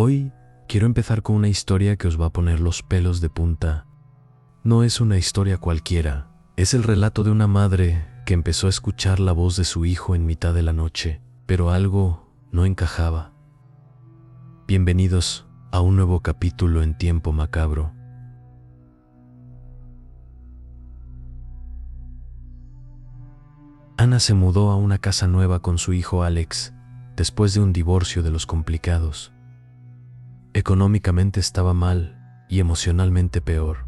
Hoy quiero empezar con una historia que os va a poner los pelos de punta. No es una historia cualquiera, es el relato de una madre que empezó a escuchar la voz de su hijo en mitad de la noche, pero algo no encajaba. Bienvenidos a un nuevo capítulo en Tiempo Macabro. Ana se mudó a una casa nueva con su hijo Alex, después de un divorcio de los complicados. Económicamente estaba mal y emocionalmente peor,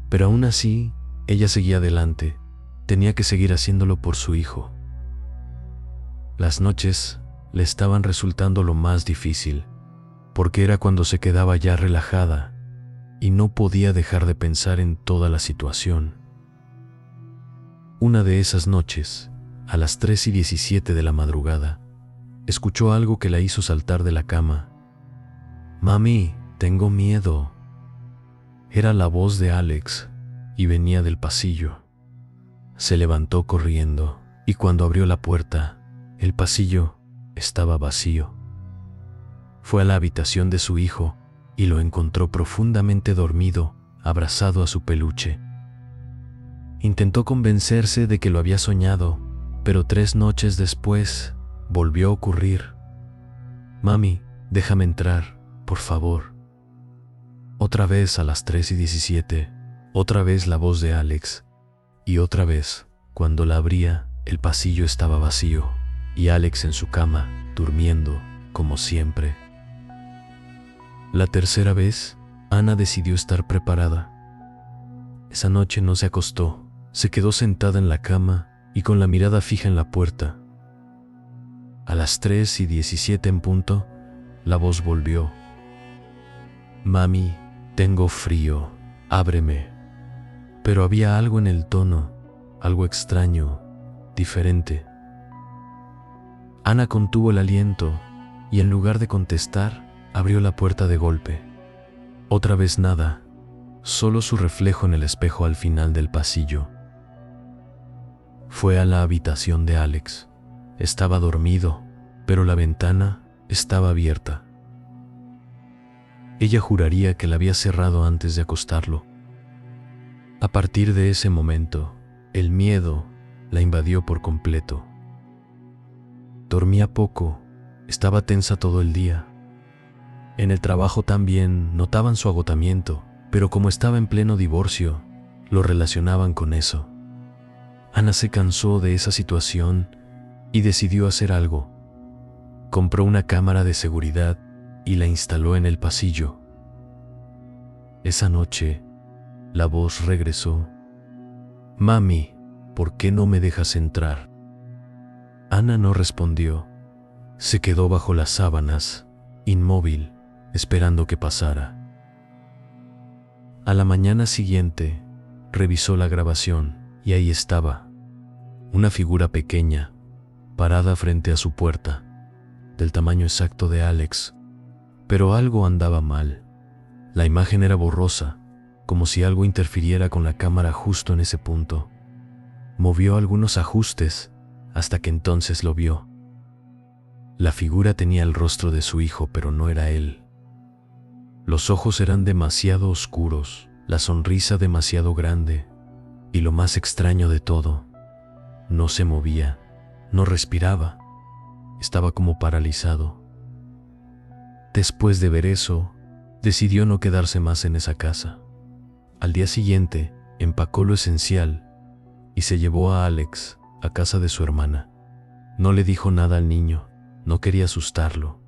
pero aún así, ella seguía adelante, tenía que seguir haciéndolo por su hijo. Las noches le estaban resultando lo más difícil, porque era cuando se quedaba ya relajada y no podía dejar de pensar en toda la situación. Una de esas noches, a las 3:17 de la madrugada, escuchó algo que la hizo saltar de la cama. «Mami, tengo miedo». Era la voz de Alex y venía del pasillo. Se levantó corriendo y cuando abrió la puerta, el pasillo estaba vacío. Fue a la habitación de su hijo y lo encontró profundamente dormido, abrazado a su peluche. Intentó convencerse de que lo había soñado, pero 3 noches después volvió a ocurrir. «Mami, déjame entrar, por favor». Otra vez a las 3:17, otra vez la voz de Alex, y otra vez, cuando la abría, el pasillo estaba vacío, y Alex en su cama, durmiendo, como siempre. La tercera vez, Ana decidió estar preparada. Esa noche no se acostó, se quedó sentada en la cama y con la mirada fija en la puerta. A las 3:17 en punto, la voz volvió. «Mami, tengo frío, ábreme». Pero había algo en el tono, algo extraño, diferente. Ana contuvo el aliento y en lugar de contestar, abrió la puerta de golpe. Otra vez nada, solo su reflejo en el espejo al final del pasillo. Fue a la habitación de Alex. Estaba dormido, pero la ventana estaba abierta. Ella juraría que la había cerrado antes de acostarlo. A partir de ese momento, el miedo la invadió por completo. Dormía poco, estaba tensa todo el día. En el trabajo también notaban su agotamiento, pero como estaba en pleno divorcio, lo relacionaban con eso. Ana se cansó de esa situación y decidió hacer algo. Compró una cámara de seguridad y la instaló en el pasillo. Esa noche, la voz regresó. «Mami, ¿por qué no me dejas entrar?» Ana no respondió. Se quedó bajo las sábanas, inmóvil, esperando que pasara. A la mañana siguiente, revisó la grabación y ahí estaba. Una figura pequeña, parada frente a su puerta, del tamaño exacto de Alex. Pero algo andaba mal. La imagen era borrosa, como si algo interfiriera con la cámara justo en ese punto. Movió algunos ajustes hasta que entonces lo vio. La figura tenía el rostro de su hijo, pero no era él. Los ojos eran demasiado oscuros, la sonrisa demasiado grande, y lo más extraño de todo, no se movía, no respiraba, estaba como paralizado. Después de ver eso, decidió no quedarse más en esa casa. Al día siguiente, empacó lo esencial y se llevó a Alex a casa de su hermana. No le dijo nada al niño, no quería asustarlo.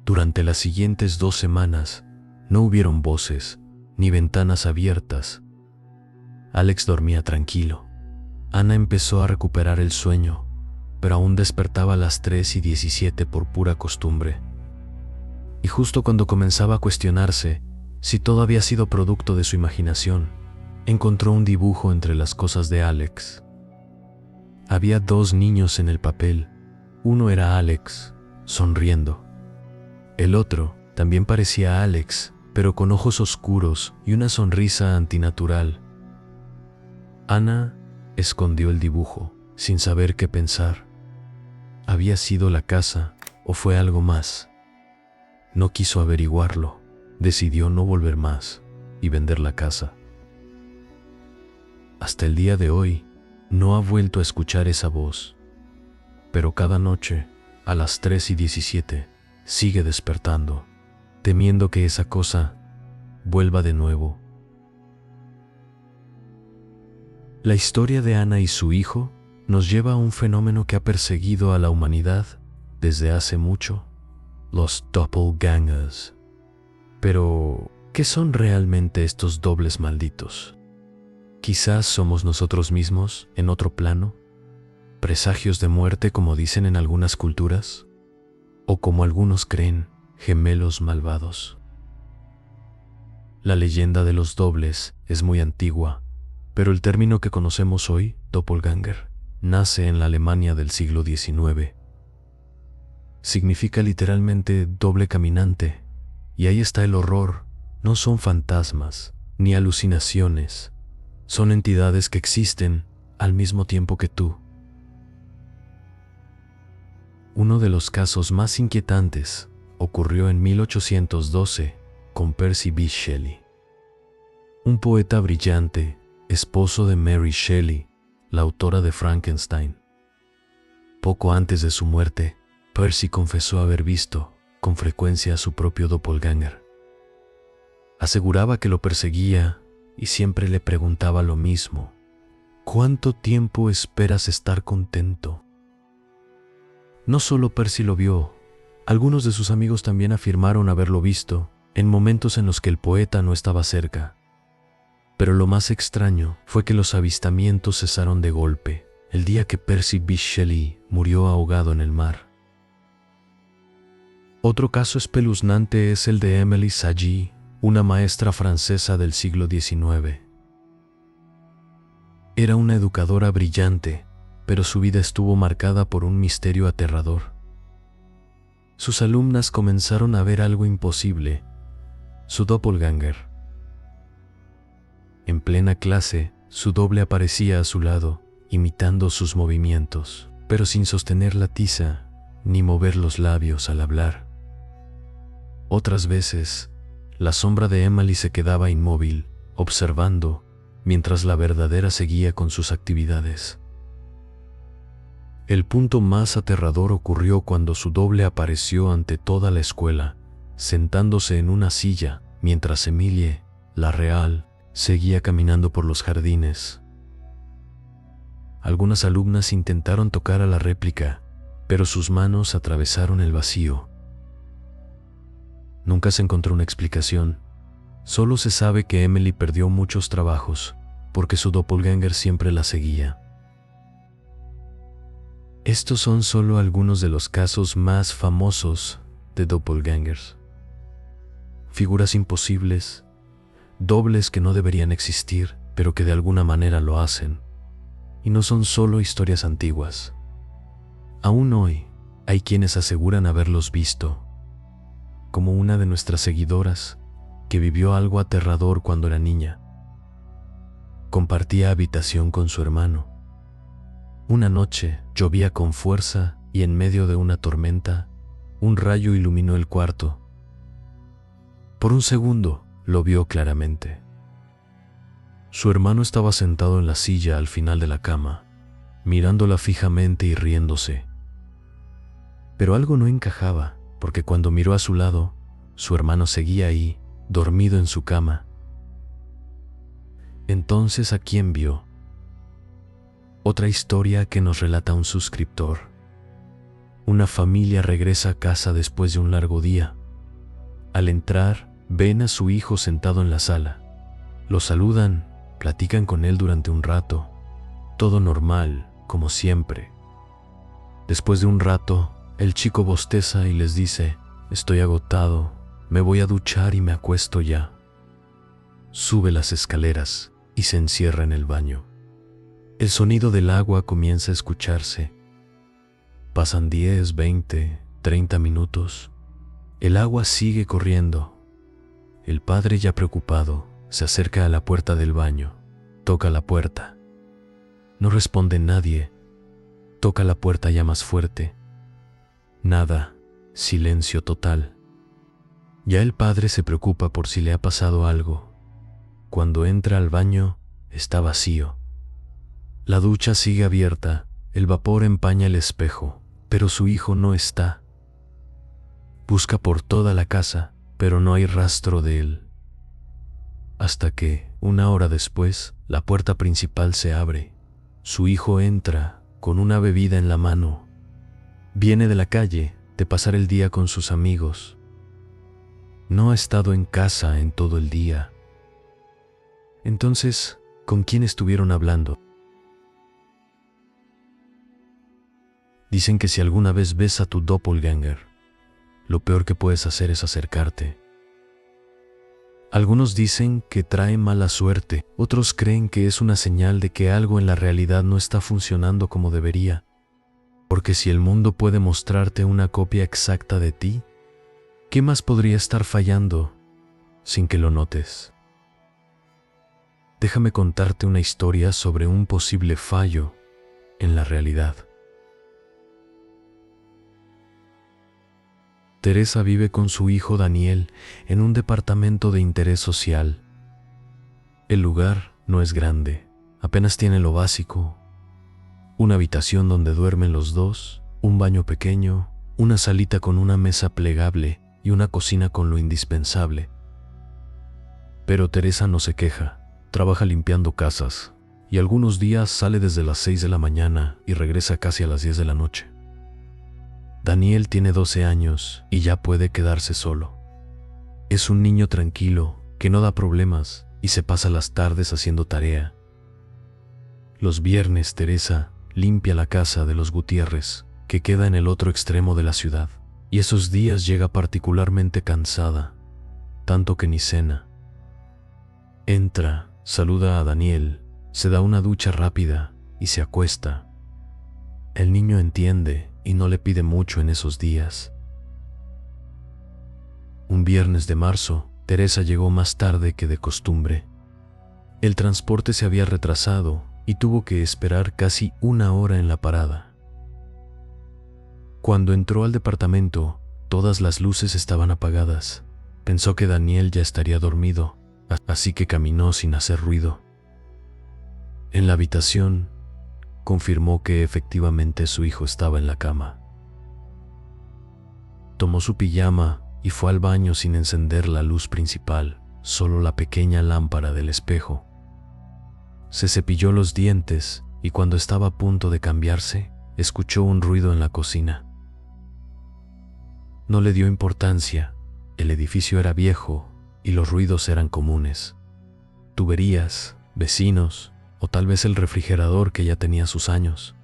Durante las siguientes 2 semanas, no hubieron voces ni ventanas abiertas. Alex dormía tranquilo. Ana empezó a recuperar el sueño, pero aún despertaba a las 3:17 por pura costumbre. Y justo cuando comenzaba a cuestionarse si todo había sido producto de su imaginación, encontró un dibujo entre las cosas de Alex. Había 2 niños en el papel. Uno era Alex, sonriendo. El otro también parecía Alex, pero con ojos oscuros y una sonrisa antinatural. Ana escondió el dibujo, sin saber qué pensar. ¿Había sido la casa o fue algo más? No quiso averiguarlo, decidió no volver más y vender la casa. Hasta el día de hoy, no ha vuelto a escuchar esa voz, pero cada noche, a las 3:17, sigue despertando, temiendo que esa cosa vuelva de nuevo. La historia de Ana y su hijo nos lleva a un fenómeno que ha perseguido a la humanidad desde hace mucho: los doppelgangers. Pero, ¿qué son realmente estos dobles malditos? Quizás somos nosotros mismos en otro plano, presagios de muerte como dicen en algunas culturas, o como algunos creen, gemelos malvados. La leyenda de los dobles es muy antigua, pero el término que conocemos hoy, doppelganger, nace en la Alemania del siglo XIX. Significa literalmente doble caminante, y ahí está el horror. No son fantasmas ni alucinaciones, son entidades que existen al mismo tiempo que tú. Uno de los casos más inquietantes ocurrió en 1812 con Percy B. Shelley, un poeta brillante, esposo de Mary Shelley, la autora de Frankenstein. Poco antes de su muerte, Percy confesó haber visto con frecuencia a su propio doppelganger. Aseguraba que lo perseguía y siempre le preguntaba lo mismo: ¿cuánto tiempo esperas estar contento? No solo Percy lo vio, algunos de sus amigos también afirmaron haberlo visto en momentos en los que el poeta no estaba cerca. Pero lo más extraño fue que los avistamientos cesaron de golpe el día que Percy B. Shelley murió ahogado en el mar. Otro caso espeluznante es el de Émilie Sagy, una maestra francesa del siglo XIX. Era una educadora brillante, pero su vida estuvo marcada por un misterio aterrador. Sus alumnas comenzaron a ver algo imposible: su doppelganger. En plena clase, su doble aparecía a su lado, imitando sus movimientos, pero sin sostener la tiza ni mover los labios al hablar. Otras veces, la sombra de Emily se quedaba inmóvil, observando, mientras la verdadera seguía con sus actividades. El punto más aterrador ocurrió cuando su doble apareció ante toda la escuela, sentándose en una silla, mientras Emilie, la real, seguía caminando por los jardines. Algunas alumnas intentaron tocar a la réplica, pero sus manos atravesaron el vacío. Nunca se encontró una explicación. Solo se sabe que Emily perdió muchos trabajos porque su doppelganger siempre la seguía. Estos son solo algunos de los casos más famosos de doppelgangers. Figuras imposibles, dobles que no deberían existir, pero que de alguna manera lo hacen. Y no son solo historias antiguas. Aún hoy hay quienes aseguran haberlos visto, como una de nuestras seguidoras que vivió algo aterrador cuando era niña. Compartía habitación con su hermano. Una noche llovía con fuerza y en medio de una tormenta, un rayo iluminó el cuarto. Por un segundo lo vio claramente. Su hermano estaba sentado en la silla al final de la cama, mirándola fijamente y riéndose. Pero algo no encajaba, porque cuando miró a su lado, su hermano seguía ahí, dormido en su cama. Entonces, ¿a quién vio? Otra historia que nos relata un suscriptor. Una familia regresa a casa después de un largo día. Al entrar, ven a su hijo sentado en la sala. Lo saludan, platican con él durante un rato. Todo normal, como siempre. Después de un rato, el chico bosteza y les dice: estoy agotado, me voy a duchar y me acuesto ya. Sube las escaleras y se encierra en el baño. El sonido del agua comienza a escucharse. Pasan 10, 20, 30 minutos. El agua sigue corriendo. El padre, ya preocupado, se acerca a la puerta del baño. Toca la puerta. No responde nadie. Toca la puerta ya más fuerte. Nada, silencio total. Ya el padre se preocupa por si le ha pasado algo. Cuando entra al baño, está vacío. La ducha sigue abierta, el vapor empaña el espejo, pero su hijo no está. Busca por toda la casa, pero no hay rastro de él. Hasta que, una hora después, la puerta principal se abre. Su hijo entra, con una bebida en la mano. Viene de la calle, de pasar el día con sus amigos. No ha estado en casa en todo el día. Entonces, ¿con quién estuvieron hablando? Dicen que si alguna vez ves a tu doppelganger, lo peor que puedes hacer es acercarte. Algunos dicen que trae mala suerte, otros creen que es una señal de que algo en la realidad no está funcionando como debería. Porque si el mundo puede mostrarte una copia exacta de ti, ¿qué más podría estar fallando sin que lo notes? Déjame contarte una historia sobre un posible fallo en la realidad. Teresa vive con su hijo Daniel en un departamento de interés social. El lugar no es grande, apenas tiene lo básico: una habitación donde duermen los dos, un baño pequeño, una salita con una mesa plegable y una cocina con lo indispensable. Pero Teresa no se queja, trabaja limpiando casas y algunos días sale desde las 6 de la mañana y regresa casi a las 10 de la noche. Daniel tiene 12 años y ya puede quedarse solo. Es un niño tranquilo, que no da problemas y se pasa las tardes haciendo tarea. Los viernes Teresa limpia la casa de los Gutiérrez, que queda en el otro extremo de la ciudad, y esos días llega particularmente cansada, tanto que ni cena. Entra, saluda a Daniel, se da una ducha rápida y se acuesta. El niño entiende y no le pide mucho en esos días. Un viernes de marzo, Teresa llegó más tarde que de costumbre. El transporte se había retrasado y tuvo que esperar casi una hora en la parada. Cuando entró al departamento, todas las luces estaban apagadas. Pensó que Daniel ya estaría dormido, así que caminó sin hacer ruido. En la habitación, confirmó que efectivamente su hijo estaba en la cama. Tomó su pijama y fue al baño sin encender la luz principal, solo la pequeña lámpara del espejo. Se cepilló los dientes y cuando estaba a punto de cambiarse, escuchó un ruido en la cocina. No le dio importancia, el edificio era viejo y los ruidos eran comunes. Tuberías, vecinos o tal vez el refrigerador que ya tenía sus años.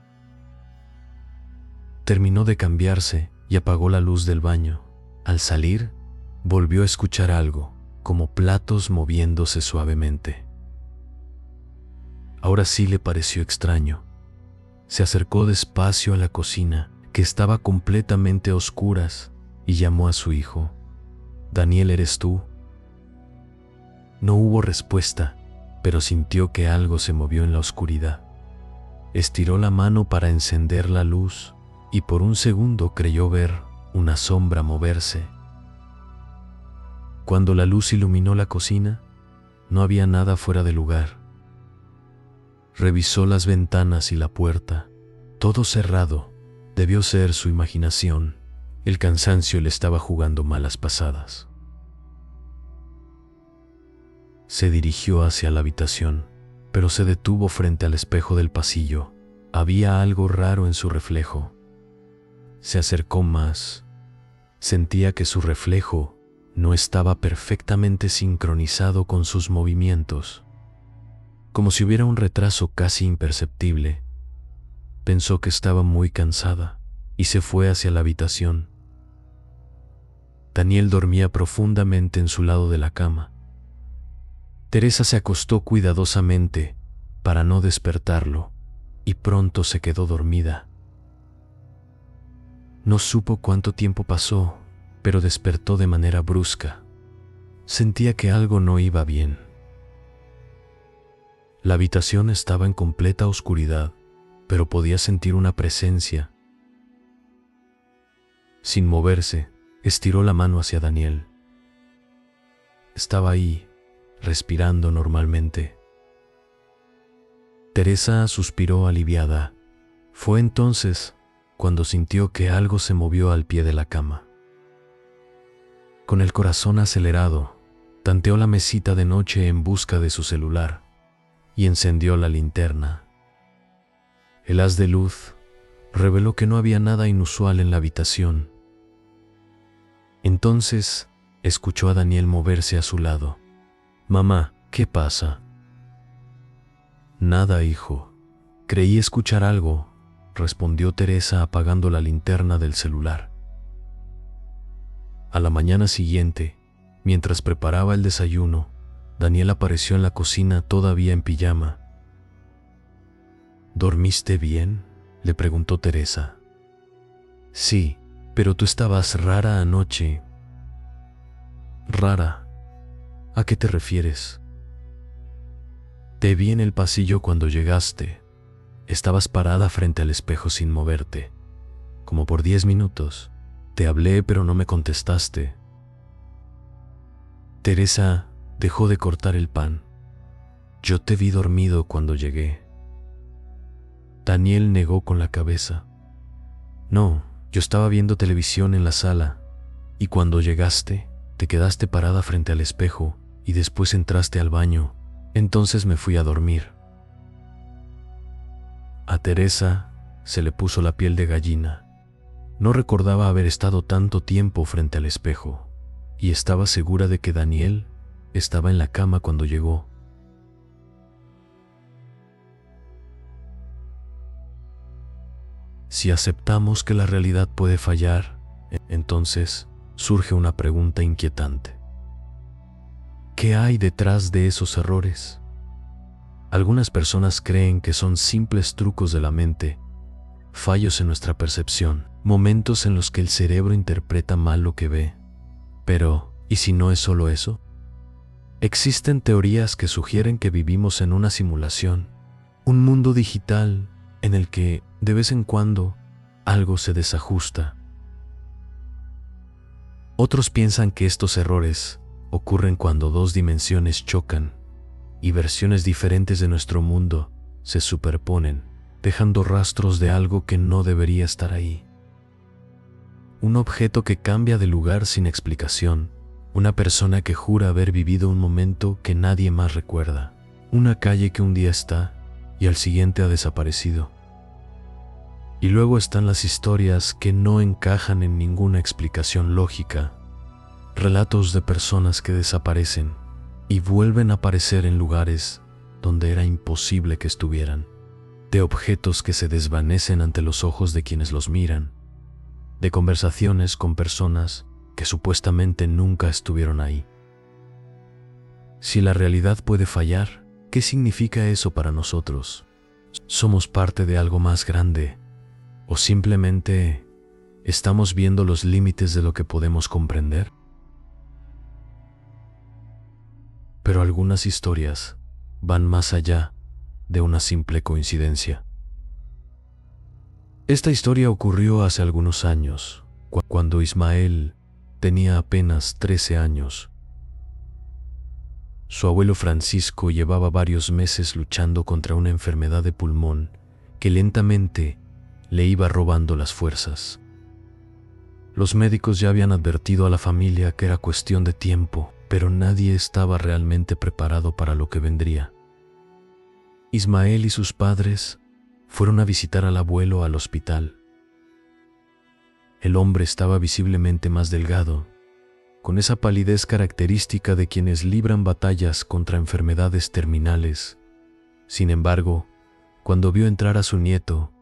Terminó de cambiarse y apagó la luz del baño. Al salir, volvió a escuchar algo, como platos moviéndose suavemente. Ahora sí le pareció extraño. Se acercó despacio a la cocina, que estaba completamente a oscuras, y llamó a su hijo. «Daniel, ¿eres tú?». No hubo respuesta, pero sintió que algo se movió en la oscuridad. Estiró la mano para encender la luz y por un segundo creyó ver una sombra moverse. Cuando la luz iluminó la cocina, no había nada fuera de lugar. Revisó las ventanas y la puerta, todo cerrado. Debió ser su imaginación. El cansancio le estaba jugando malas pasadas. Se dirigió hacia la habitación, pero se detuvo frente al espejo del pasillo. Había algo raro en su reflejo. Se acercó más. Sentía que su reflejo no estaba perfectamente sincronizado con sus movimientos, como si hubiera un retraso casi imperceptible. Pensó que estaba muy cansada y se fue hacia la habitación. Daniel dormía profundamente en su lado de la cama. Teresa se acostó cuidadosamente para no despertarlo y pronto se quedó dormida. No supo cuánto tiempo pasó, pero despertó de manera brusca. Sentía que algo no iba bien. La habitación estaba en completa oscuridad, pero podía sentir una presencia. Sin moverse, estiró la mano hacia Daniel. estaba ahí, respirando normalmente. Teresa suspiró aliviada. Fue entonces cuando sintió que algo se movió al pie de la cama. Con el corazón acelerado, tanteó la mesita de noche en busca de su celular y encendió la linterna. El haz de luz reveló que no había nada inusual en la habitación. Entonces escuchó a Daniel moverse a su lado. «Mamá, ¿qué pasa?» «Nada, hijo. Creí escuchar algo», respondió Teresa apagando la linterna del celular. A la mañana siguiente, mientras preparaba el desayuno, Daniel apareció en la cocina todavía en pijama. «¿Dormiste bien?», le preguntó Teresa. «Sí, pero tú estabas rara anoche». «¿Rara? ¿A qué te refieres?» «Te vi en el pasillo cuando llegaste. Estabas parada frente al espejo sin moverte, como por 10 minutos. Te hablé, pero no me contestaste». Teresa dejó de cortar el pan. «Yo te vi dormido cuando llegué». Daniel negó con la cabeza. «No, yo estaba viendo televisión en la sala, y cuando llegaste, te quedaste parada frente al espejo y después entraste al baño. Entonces me fui a dormir». A Teresa se le puso la piel de gallina. No recordaba haber estado tanto tiempo frente al espejo, y estaba segura de que Daniel estaba en la cama cuando llegó. Si aceptamos que la realidad puede fallar, entonces surge una pregunta inquietante. ¿Qué hay detrás de esos errores? Algunas personas creen que son simples trucos de la mente, fallos en nuestra percepción, momentos en los que el cerebro interpreta mal lo que ve. Pero, ¿y si no es solo eso? Existen teorías que sugieren que vivimos en una simulación, un mundo digital en el que, de vez en cuando, algo se desajusta. Otros piensan que estos errores ocurren cuando dos dimensiones chocan y versiones diferentes de nuestro mundo se superponen, dejando rastros de algo que no debería estar ahí. Un objeto que cambia de lugar sin explicación, una persona que jura haber vivido un momento que nadie más recuerda, una calle que un día está y al siguiente ha desaparecido. Y luego están las historias que no encajan en ninguna explicación lógica, relatos de personas que desaparecen y vuelven a aparecer en lugares donde era imposible que estuvieran, de objetos que se desvanecen ante los ojos de quienes los miran, de conversaciones con personas que supuestamente nunca estuvieron ahí. Si la realidad puede fallar, ¿qué significa eso para nosotros? ¿Somos parte de algo más grande? ¿O simplemente estamos viendo los límites de lo que podemos comprender? Pero algunas historias van más allá de una simple coincidencia. Esta historia ocurrió hace algunos años, cuando Ismael tenía apenas 13 años. Su abuelo Francisco llevaba varios meses luchando contra una enfermedad de pulmón que lentamente le iba robando las fuerzas. Los médicos ya habían advertido a la familia que era cuestión de tiempo, pero nadie estaba realmente preparado para lo que vendría. Ismael y sus padres fueron a visitar al abuelo al hospital. El hombre estaba visiblemente más delgado, con esa palidez característica de quienes libran batallas contra enfermedades terminales. Sin embargo, cuando vio entrar a su nieto,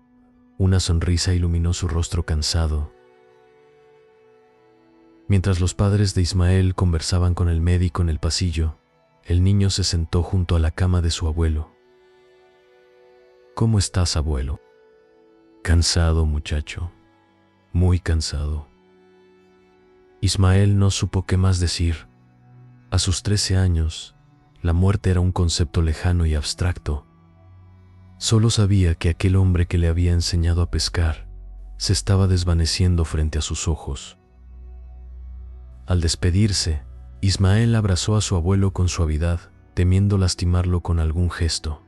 una sonrisa iluminó su rostro cansado. Mientras los padres de Ismael conversaban con el médico en el pasillo, el niño se sentó junto a la cama de su abuelo. «¿Cómo estás, abuelo?» «Cansado, muchacho. Muy cansado». Ismael no supo qué más decir. A sus 13 años, la muerte era un concepto lejano y abstracto. Solo sabía que aquel hombre que le había enseñado a pescar se estaba desvaneciendo frente a sus ojos. Al despedirse, Ismael abrazó a su abuelo con suavidad, temiendo lastimarlo con algún gesto.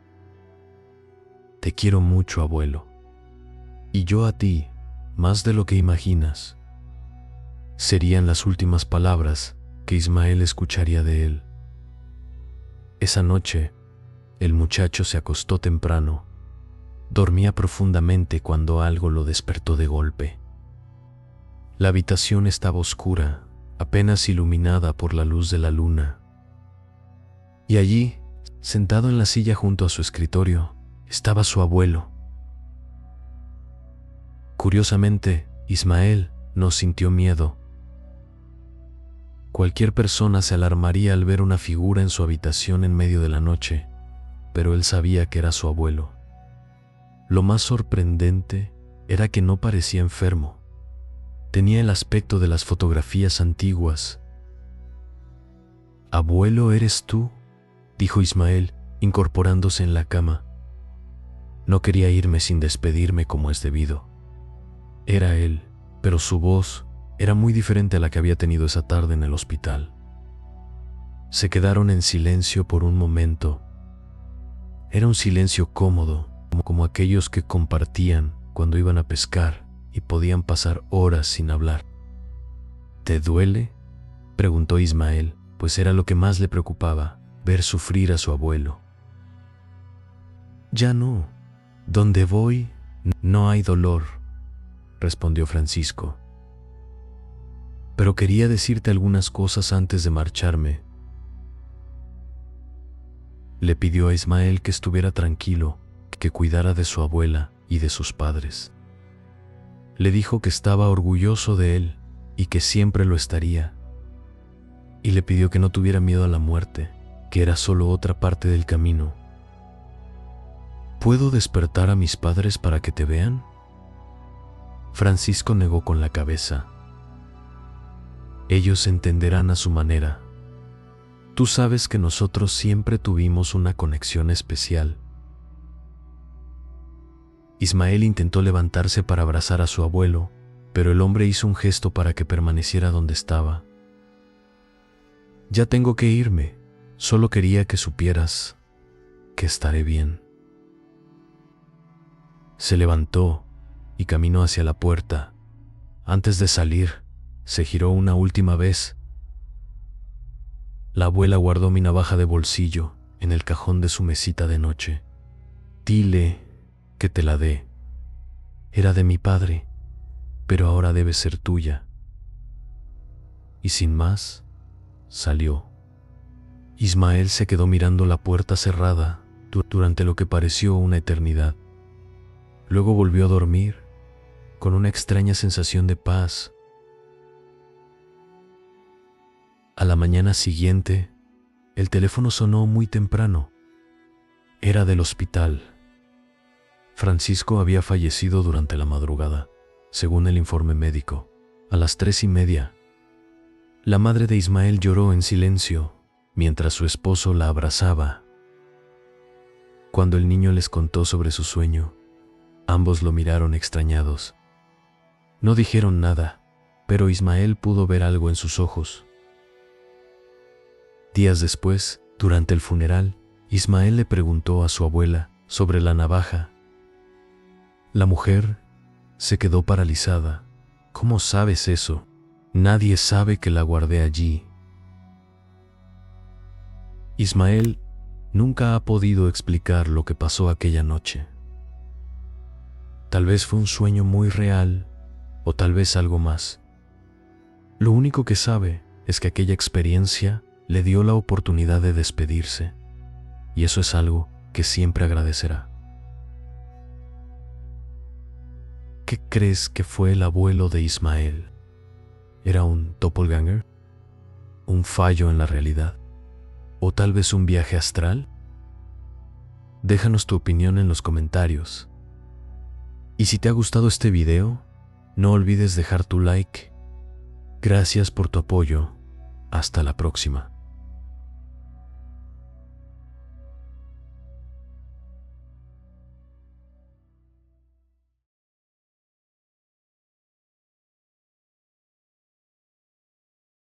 Te quiero mucho, abuelo. Y yo a ti, más de lo que imaginas. Serían las últimas palabras que Ismael escucharía de él. Esa noche, el muchacho se acostó temprano. Dormía profundamente cuando algo lo despertó de golpe. La habitación estaba oscura, apenas iluminada por la luz de la luna. Y allí, sentado en la silla junto a su escritorio, estaba su abuelo. Curiosamente, Ismael no sintió miedo. Cualquier persona se alarmaría al ver una figura en su habitación en medio de la noche, pero él sabía que era su abuelo. Lo más sorprendente era que no parecía enfermo. Tenía el aspecto de las fotografías antiguas. «Abuelo, ¿eres tú?», dijo Ismael, incorporándose en la cama. No quería irme sin despedirme como es debido. Era él, pero su voz era muy diferente a la que había tenido esa tarde en el hospital. Se quedaron en silencio por un momento. Era un silencio cómodo, como aquellos que compartían cuando iban a pescar y podían pasar horas sin hablar. «¿Te duele?», preguntó Ismael, pues era lo que más le preocupaba, ver sufrir a su abuelo. «Ya no. Donde voy, no hay dolor», respondió Francisco. «Pero quería decirte algunas cosas antes de marcharme». Le pidió a Ismael que estuviera tranquilo, que cuidara de su abuela y de sus padres. Le dijo que estaba orgulloso de él y que siempre lo estaría. Y le pidió que no tuviera miedo a la muerte, que era solo otra parte del camino. «¿Puedo despertar a mis padres para que te vean?». Francisco negó con la cabeza. «Ellos entenderán a su manera. Tú sabes que nosotros siempre tuvimos una conexión especial». Ismael intentó levantarse para abrazar a su abuelo, pero el hombre hizo un gesto para que permaneciera donde estaba. «Ya tengo que irme. Solo quería que supieras que estaré bien». Se levantó y caminó hacia la puerta. Antes de salir, se giró una última vez. La abuela guardó mi navaja de bolsillo en el cajón de su mesita de noche. «Dile que te la dé. Era de mi padre, pero ahora debe ser tuya». Y sin más, salió. Ismael se quedó mirando la puerta cerrada durante lo que pareció una eternidad. Luego volvió a dormir, con una extraña sensación de paz. A la mañana siguiente, el teléfono sonó muy temprano. Era del hospital. Francisco había fallecido durante la madrugada, según el informe médico, a las 3:30. La madre de Ismael lloró en silencio, mientras su esposo la abrazaba. Cuando el niño les contó sobre su sueño, ambos lo miraron extrañados. No dijeron nada, pero Ismael pudo ver algo en sus ojos. Días después, durante el funeral, Ismael le preguntó a su abuela sobre la navaja. La mujer se quedó paralizada. «¿Cómo sabes eso? Nadie sabe que la guardé allí». Ismael nunca ha podido explicar lo que pasó aquella noche. Tal vez fue un sueño muy real, o tal vez algo más. Lo único que sabe es que aquella experiencia le dio la oportunidad de despedirse, y eso es algo que siempre agradecerá. ¿Qué crees que fue el abuelo de Ismael? ¿Era un doppelganger? ¿Un fallo en la realidad? ¿O tal vez un viaje astral? Déjanos tu opinión en los comentarios. Y si te ha gustado este video, no olvides dejar tu like. Gracias por tu apoyo. Hasta la próxima.